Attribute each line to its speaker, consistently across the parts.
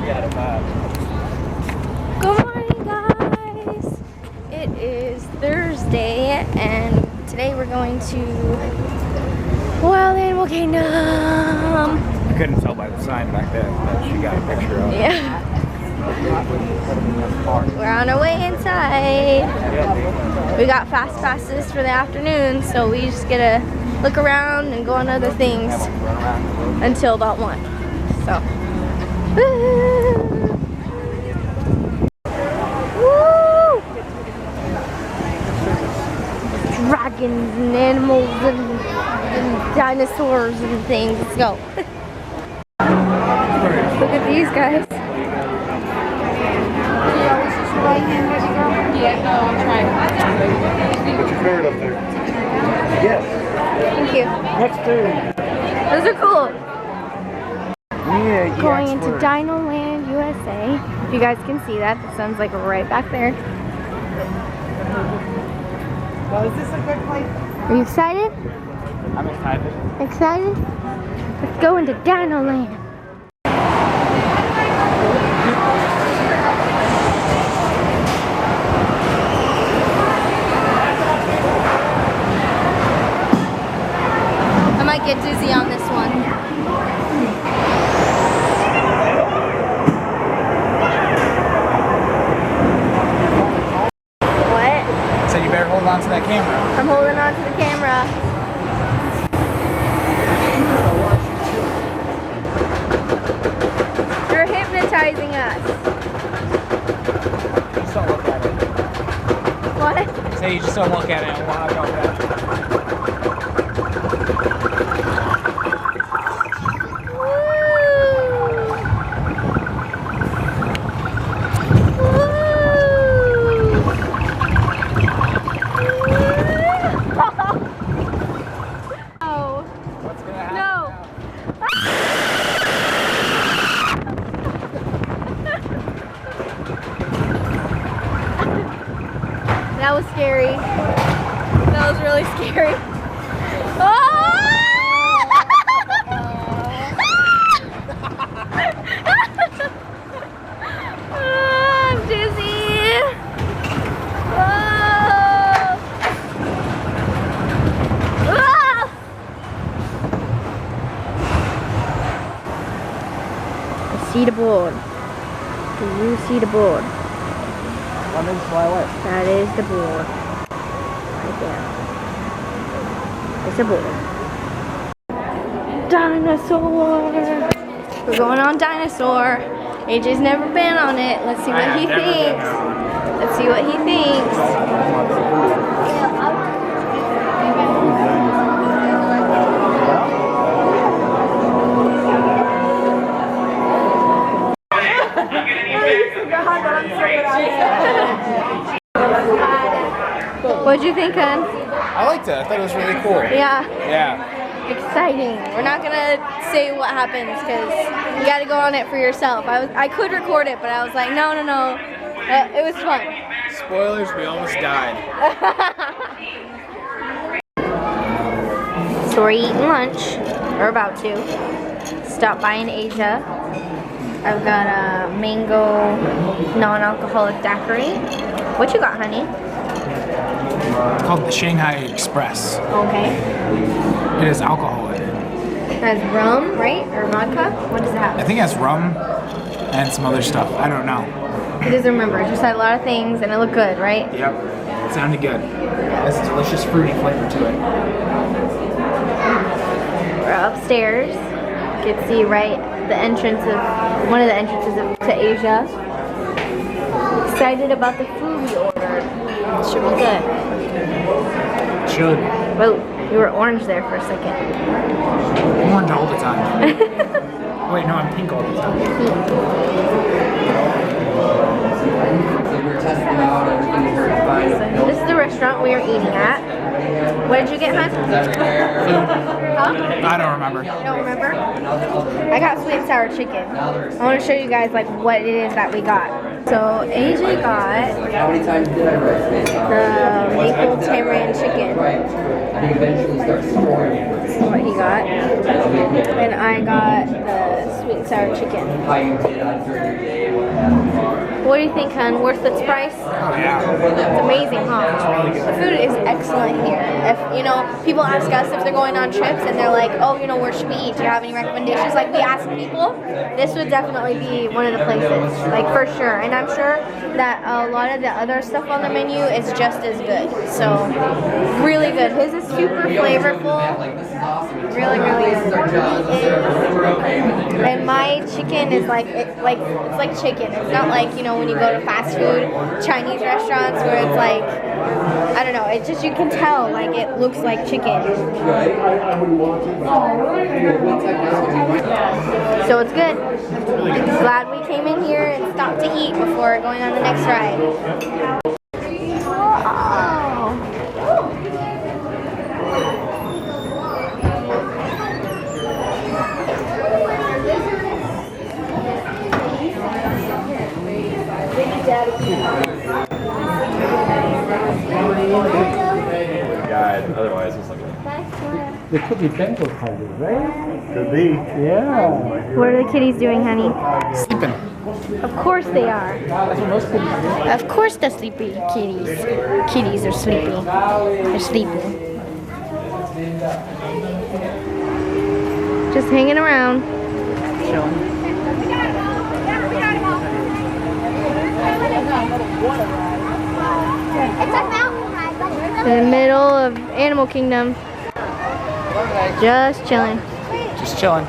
Speaker 1: Good morning, guys. It is Thursday, and today we're going to Wild Animal Kingdom.
Speaker 2: I couldn't tell by the sign back then that she got a picture of.
Speaker 1: Yeah. We're on our way inside. We got fast passes for the afternoon, so we just get to look around and go on other things until about 1. So, woo! Woo! Dragons and animals and dinosaurs and things. Let's go. Look at these guys.
Speaker 3: Yeah, no, I'll try.
Speaker 2: Put your card up there. Yes.
Speaker 1: Thank you.
Speaker 2: Next turn.
Speaker 1: Those are cool.
Speaker 2: Yeah,
Speaker 1: Going into Dino Land, USA. If you guys can see that, the sun's like right back there.
Speaker 3: Well, is this a good place?
Speaker 1: Are you excited?
Speaker 2: I'm excited.
Speaker 1: Excited? Let's go into Dino Land. I might get dizzy on this one. What?
Speaker 2: So you better hold on to that camera.
Speaker 1: I'm holding on to the camera. You're hypnotizing us.
Speaker 2: Just don't look at it.
Speaker 1: What?
Speaker 2: Say you just don't look at it and walk over that.
Speaker 1: That was scary. That was really scary. Oh! I'm dizzy. Oh! Ah! I see the board. Do you see the board?
Speaker 2: One inch fly away.
Speaker 1: That is the board. Right there. It's a board. Dinosaur! We're going on Dinosaur. AJ's never been on it. Let's see what he thinks. Let's see what he thinks. What'd you think, hon?
Speaker 2: I liked it. I thought it was really cool.
Speaker 1: Yeah.
Speaker 2: Yeah.
Speaker 1: Exciting. We're not gonna say what happens because you gotta go on it for yourself. I could record it, but I was like, no. It was fun.
Speaker 2: Spoilers, we almost died.
Speaker 1: So we're eating lunch. We're about to. Stop by in Asia. I've got a mango non-alcoholic daiquiri. What you got, honey?
Speaker 2: It's called the Shanghai Express.
Speaker 1: Okay.
Speaker 2: It has alcohol in it.
Speaker 1: It has rum, right? Or vodka? What does it have?
Speaker 2: I think it has rum and some other stuff. I don't know.
Speaker 1: He doesn't remember. It just had a lot of things and it looked good, right?
Speaker 2: Yep. It sounded good. It has a delicious fruity flavor to it.
Speaker 1: We're upstairs. You can see right the entrance of one of the entrances to Asia. Excited about the food we ordered. It should be good.
Speaker 2: It should.
Speaker 1: Whoa, you were orange there for a second.
Speaker 2: I'm orange all the time. Wait, no, I'm pink all the time.
Speaker 1: So this is the restaurant we are eating at. What did you get, hon? Huh?
Speaker 2: I don't remember.
Speaker 1: You don't remember? I got sweet and sour chicken. I want to show you guys like what it is that we got. So AJ got the maple tamarind chicken. This is what he got. And I got the sweet sweet and sour chicken. What do you think, hon? Worth its price?
Speaker 2: Oh yeah.
Speaker 1: It's amazing, huh? The food is excellent here. If you know, people ask us if they're going on trips and they're like, oh, you know, where should we eat? Do you have any recommendations? Like we ask people, this would definitely be one of the places, like for sure. And I'm sure that a lot of the other stuff on the menu is just as good. So really good. His is super flavorful. Really, really good. And my chicken is like it's like chicken. It's not like, you know, when you go to fast food Chinese restaurants where it's like, I don't know, it's just, you can tell like it looks like chicken. So it's good. Glad we came in here and stopped to eat before going on the next ride. Wow.
Speaker 4: Guide, otherwise it's like
Speaker 5: There could be Bengal tigers, right?
Speaker 4: could be.
Speaker 5: Yeah.
Speaker 1: What are the kitties doing, honey?
Speaker 2: Sleeping.
Speaker 1: Of course they are.
Speaker 5: That's what most kitties do.
Speaker 1: Of course the sleepy kitties. Kitties are sleepy. They're sleeping. Just hanging around.
Speaker 2: Chilling.
Speaker 1: In the middle of Animal Kingdom. Just chilling.
Speaker 2: Just chilling.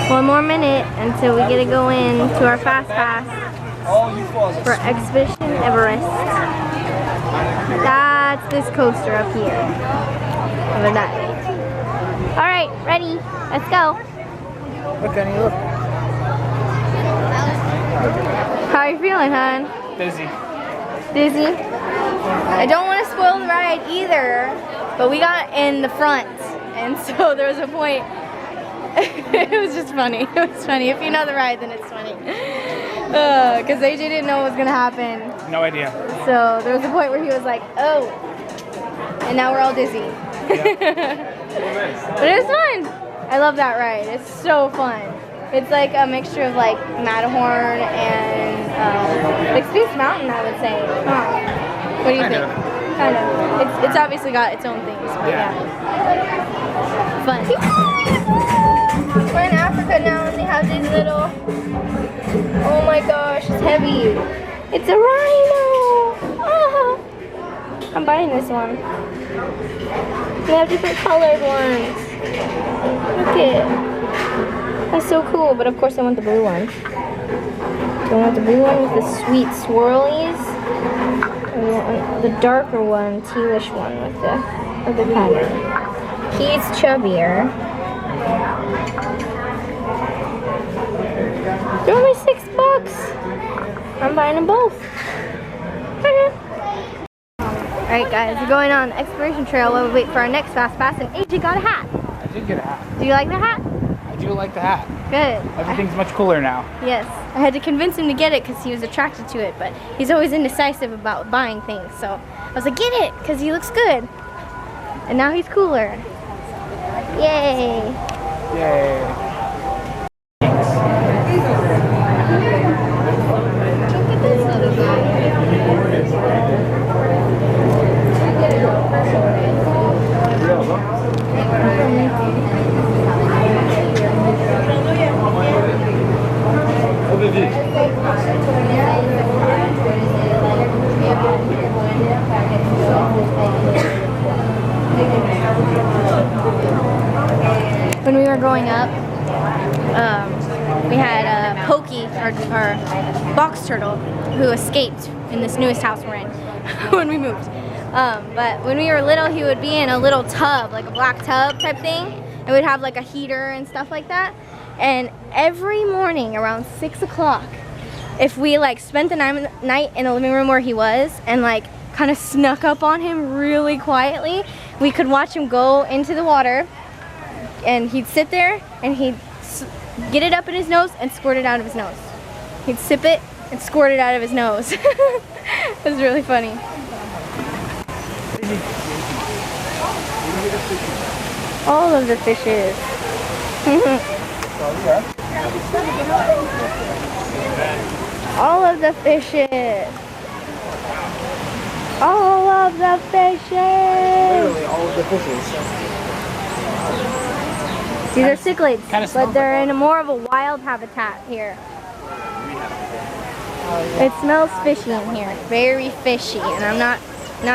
Speaker 1: One more minute until we get to go in to our fast pass for Expedition Everest. That's this coaster up here. Look at that. All right, ready? Let's go.
Speaker 2: Look, Annie, look.
Speaker 1: How are you feeling, hon?
Speaker 2: Busy.
Speaker 1: Dizzy? I don't want to spoil the ride either, but we got in the front, and so there was a point. It was just funny. It was funny. If you know the ride, then it's funny. Because AJ didn't know what was going to happen.
Speaker 2: No idea.
Speaker 1: So there was a point where he was like, oh. And now we're all dizzy. But it was fun. I love that ride. It's so fun. It's like a mixture of like Matterhorn and like Space Mountain, I would say. Huh. What do you think? Kind of. It's obviously got its own things, but yeah. Fun. We're in Africa now and they have these little, oh my gosh, it's heavy. It's a rhino. Oh. I'm buying this one. They have different colored ones. Look it. That's so cool, but of course I want the blue one. Do I want the blue one with the sweet swirlies? Or do I want the darker one, tealish one with the pattern? He's chubbier. They're only $6. I'm buying them both. Alright guys, we're going on the exploration trail while we wait for our next fast pass, and AJ got a hat.
Speaker 2: I did get a hat.
Speaker 1: Do you like the hat?
Speaker 2: I do like the hat.
Speaker 1: Good.
Speaker 2: Everything's much cooler now.
Speaker 1: Yes. I had to convince him to get it because he was attracted to it, but he's always indecisive about buying things. So I was like, get it, because he looks good. And now he's cooler. Yay.
Speaker 2: Yay.
Speaker 1: When we were growing up, we had Pokey, our box turtle, who escaped in this newest house we're in when we moved. But when we were little, he would be in a little tub, like a black tub type thing, and we'd have like a heater and stuff like that. And every morning around 6 o'clock, if we like spent the night in the living room where he was and like kind of snuck up on him really quietly, we could watch him go into the water, and he'd sit there and he'd get it up in his nose and squirt it out of his nose. He'd sip it and squirt it out of his nose. It was really funny. All of the fishes. All of the fishes. All of the fishes.
Speaker 2: Literally all of the fishes.
Speaker 1: These are cichlids,
Speaker 2: Kinda
Speaker 1: but
Speaker 2: smells
Speaker 1: they're
Speaker 2: like
Speaker 1: in a more of a wild habitat here. It smells fishy in here, very fishy, and I'm not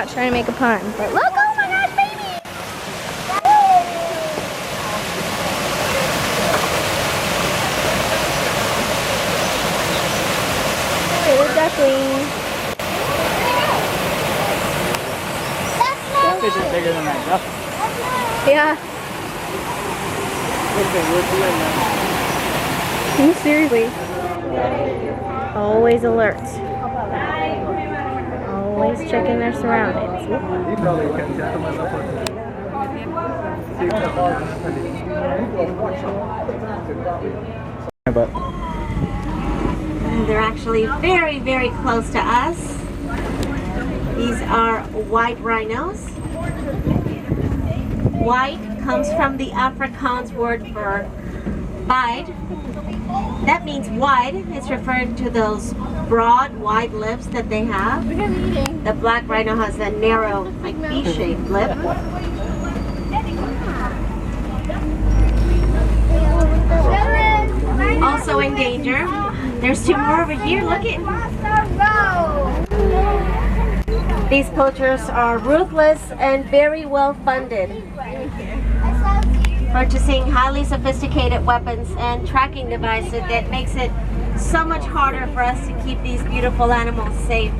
Speaker 1: trying to make a pun, but look! Oh my gosh, baby! Little duckling.
Speaker 2: That fish is bigger than that duck.
Speaker 1: Yeah. Seriously. Always alert. Always checking their surroundings.
Speaker 2: But
Speaker 4: They're actually very, very close to us. These are white rhinos. White comes from the Afrikaans word for wide. That means wide. It's referring to those broad, wide lips that they have. The black rhino has a narrow, like V-shaped lip. Also in danger. There's two more over here. Look at. These poachers are ruthless and very well funded, purchasing highly sophisticated weapons and tracking devices that makes it so much harder for us to keep these beautiful animals safe.